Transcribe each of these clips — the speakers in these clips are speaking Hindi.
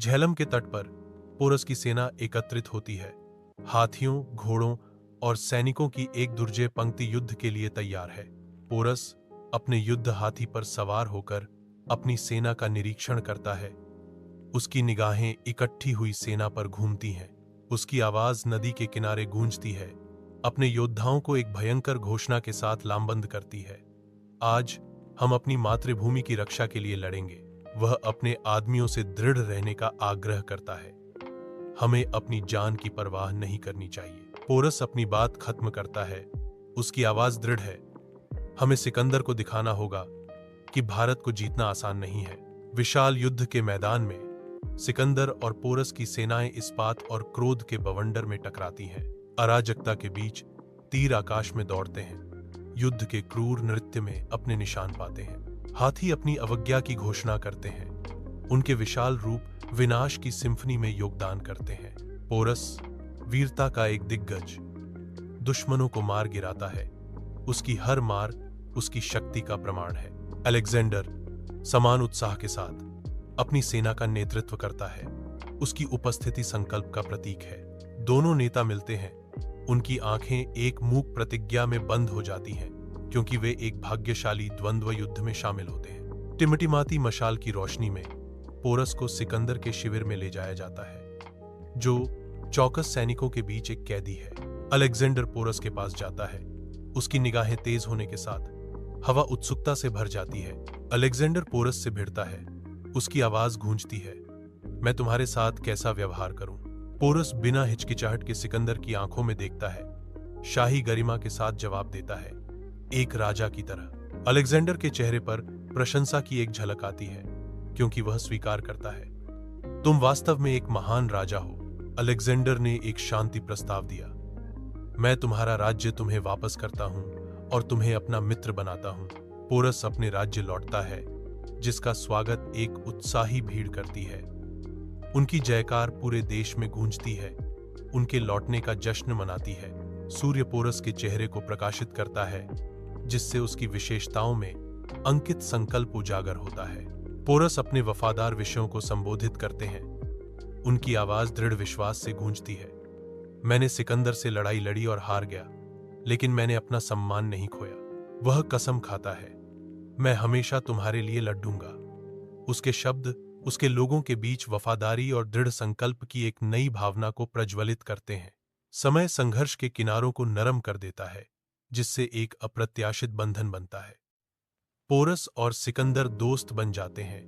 झेलम के तट पर पोरस की सेना एकत्रित होती है। हाथियों, घोड़ों और सैनिकों की एक दुर्जय पंक्ति युद्ध के लिए तैयार है। पोरस अपने युद्ध हाथी पर सवार होकर अपनी सेना का निरीक्षण करता है। उसकी निगाहें इकट्ठी हुई सेना पर घूमती हैं। उसकी आवाज नदी के किनारे गूंजती है, अपने योद्धाओं को एक भयंकर घोषणा के साथ लामबंद करती है। आज हम अपनी मातृभूमि की रक्षा के लिए लड़ेंगे। वह अपने आदमियों से दृढ़ रहने का आग्रह करता है। हमें अपनी जान की परवाह नहीं करनी चाहिए। पोरस अपनी बात खत्म करता है। उसकी आवाज दृढ़ है। हमें सिकंदर को दिखाना होगा कि भारत को जीतना आसान नहीं है। विशाल युद्ध के मैदान में सिकंदर और पोरस की सेनाएं इस्पात और क्रोध के बवंडर में टकराती हैं। अराजकता के बीच तीर आकाश में दौड़ते हैं, युद्ध के क्रूर नृत्य में अपने निशान पाते हैं। हाथी अपनी अवज्ञा की घोषणा करते हैं। उनके विशाल रूप विनाश की सिम्फनी में योगदान करते हैं। पोरस वीरता का एक दिग्गज दुश्मनों को मार गिराता है। उसकी हर मार उसकी शक्ति का प्रमाण है। अलेक्जेंडर समान उत्साह के साथ अपनी सेना का नेतृत्व करता है। उसकी उपस्थिति संकल्प का प्रतीक है। दोनों नेता मिलते हैं। उनकी आंखें एक मूक प्रतिज्ञा में बंद हो जाती हैं, क्योंकि वे एक भाग्यशाली द्वंद्व युद्ध में शामिल होते हैं। टिमटिमाती मशाल की रोशनी में पोरस को सिकंदर के शिविर में ले जाया जाता है, जो चौकस सैनिकों के बीच एक कैदी है। अलेक्जेंडर पोरस के पास जाता है। उसकी निगाहें तेज होने के साथ हवा उत्सुकता से भर जाती है। अलेक्जेंडर पोरस से भिड़ता है। उसकी आवाज गूंजती है, मैं तुम्हारे साथ कैसा व्यवहार करूं? पोरस बिना हिचकिचाहट के सिकंदर की आंखों में देखता है, शाही गरिमा के साथ जवाब देता है, एक राजा की तरह। अलेक्जेंडर के चेहरे पर प्रशंसा की एक झलक आती है, क्योंकि वह स्वीकार करता है, तुम वास्तव में एक महान राजा हो। अलेक्जेंडर ने एक शांति प्रस्ताव दिया, मैं तुम्हारा राज्य तुम्हें वापस करता हूं और तुम्हें अपना मित्र बनाता हूं। पोरस अपने राज्य लौटता है, जिसका स्वागत एक उत्साही भीड़ करती है। उनकी जयकार पूरे देश में गूंजती है। उनके लौटने का जश्न मनाती है। सूर्य पोरस के चेहरे को प्रकाशित करता है, जिससे उसकी विशेषताओं में अंकित संकल्प उजागर होता है। पोरस अपने वफादार विषयों को संबोधित करते हैं। उनकी आवाज दृढ़ विश्वास से गूंजती है, मैंने सिकंदर से लड़ाई लड़ी और हार गया, लेकिन मैंने अपना सम्मान नहीं खोया। वह कसम खाता है, मैं हमेशा तुम्हारे लिए लड़ूंगा। उसके शब्द उसके लोगों के बीच वफादारी और दृढ़ संकल्प की एक नई भावना को प्रज्वलित करते हैं। समय संघर्ष के किनारों को नरम कर देता है, जिससे एक अप्रत्याशित बंधन बनता है। पोरस और सिकंदर दोस्त बन जाते हैं,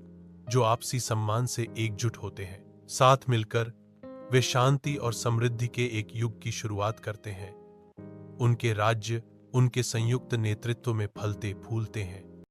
जो आपसी सम्मान से एकजुट होते हैं। साथ मिलकर वे शांति और समृद्धि के एक युग की शुरुआत करते हैं। उनके राज्य उनके संयुक्त नेतृत्व में फलते फूलते हैं।